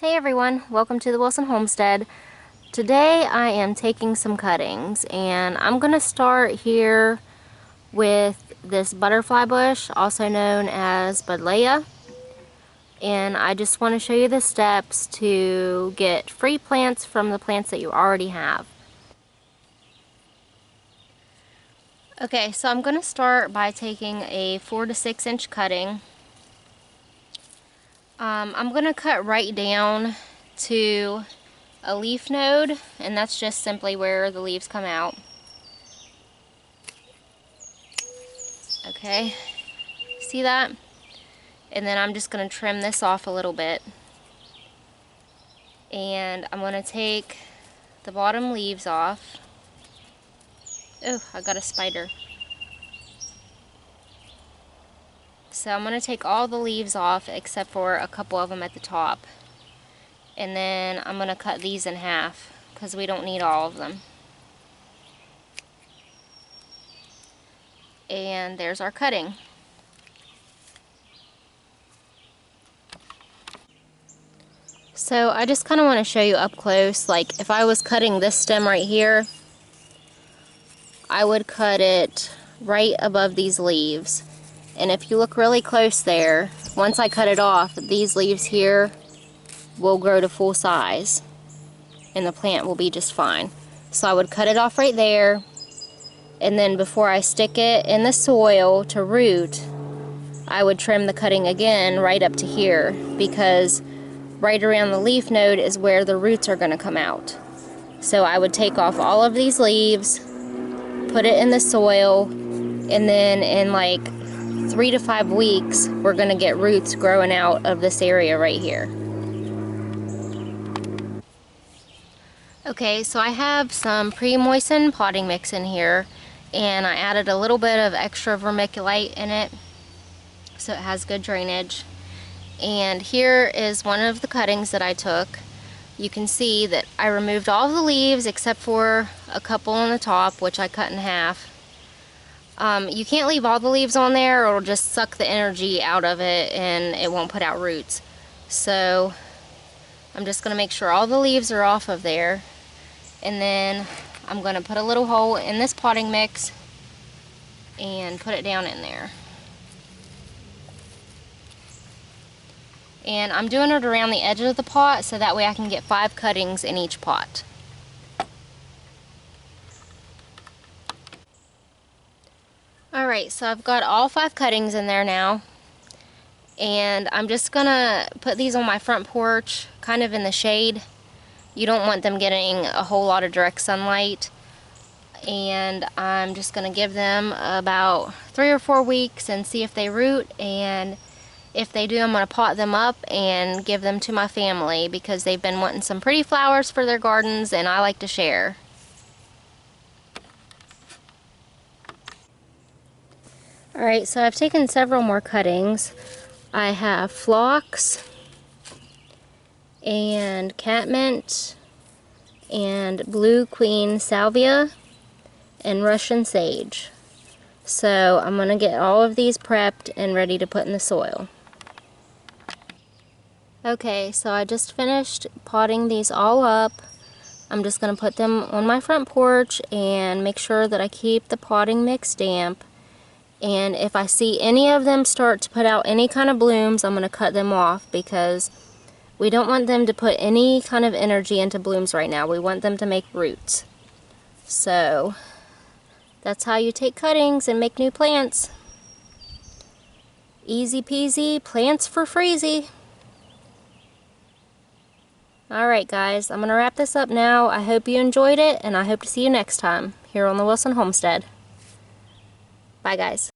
Hey everyone, welcome to the Wilson Homestead. Today I am taking some cuttings and I'm going to start here with this butterfly bush, also known as Buddleia. And I just want to show you the steps to get free plants from the plants that you already have. Okay, so I'm going to start by taking a 4 to 6 inch cutting. I'm going to cut right down to a leaf node, and that's just simply where the leaves come out. Okay, see that? And then I'm just going to trim this off a little bit. And I'm going to take the bottom leaves off. Oh, I got a spider. So I'm going to take all the leaves off except for a couple of them at the top. And then I'm going to cut these in half because we don't need all of them. And there's our cutting. So I just kind of want to show you up close, like if I was cutting this stem right here, I would cut it right above these leaves. And if you look really close there, once I cut it off, these leaves here will grow to full size and the plant will be just fine. So I would cut it off right there, and then before I stick it in the soil to root, I would trim the cutting again right up to here, because right around the leaf node is where the roots are going to come out. So I would take off all of these leaves, put it in the soil, and then in like 3 to 5 weeks we're going to get roots growing out of this area right here. Okay, so I have some pre-moistened potting mix in here, and I added a little bit of extra vermiculite in it so it has good drainage. And here is one of the cuttings that I took. You can see that I removed all the leaves except for a couple on the top, which I cut in half. You can't leave all the leaves on there or it'll just suck the energy out of it and it won't put out roots. So I'm just going to make sure all the leaves are off of there. And then I'm going to put a little hole in this potting mix and put it down in there. And I'm doing it around the edge of the pot so that way I can get 5 cuttings in each pot. Alright, so I've got all 5 cuttings in there now. And I'm just going to put these on my front porch, kind of in the shade. You don't want them getting a whole lot of direct sunlight. And I'm just going to give them about 3 or 4 weeks and see if they root. And if they do, I'm going to pot them up and give them to my family because they've been wanting some pretty flowers for their gardens and I like to share. Alright, so I've taken several more cuttings. I have phlox and catmint and blue queen salvia and Russian sage. So I'm going to get all of these prepped and ready to put in the soil. Okay, so I just finished potting these all up. I'm just going to put them on my front porch and make sure that I keep the potting mix damp. And if I see any of them start to put out any kind of blooms, I'm going to cut them off because we don't want them to put any kind of energy into blooms right now. We want them to make roots. So that's how you take cuttings and make new plants. Easy peasy, plants for freezy. Alright guys, I'm going to wrap this up now. I hope you enjoyed it, and I hope to see you next time here on the Wilson Homestead. Bye guys.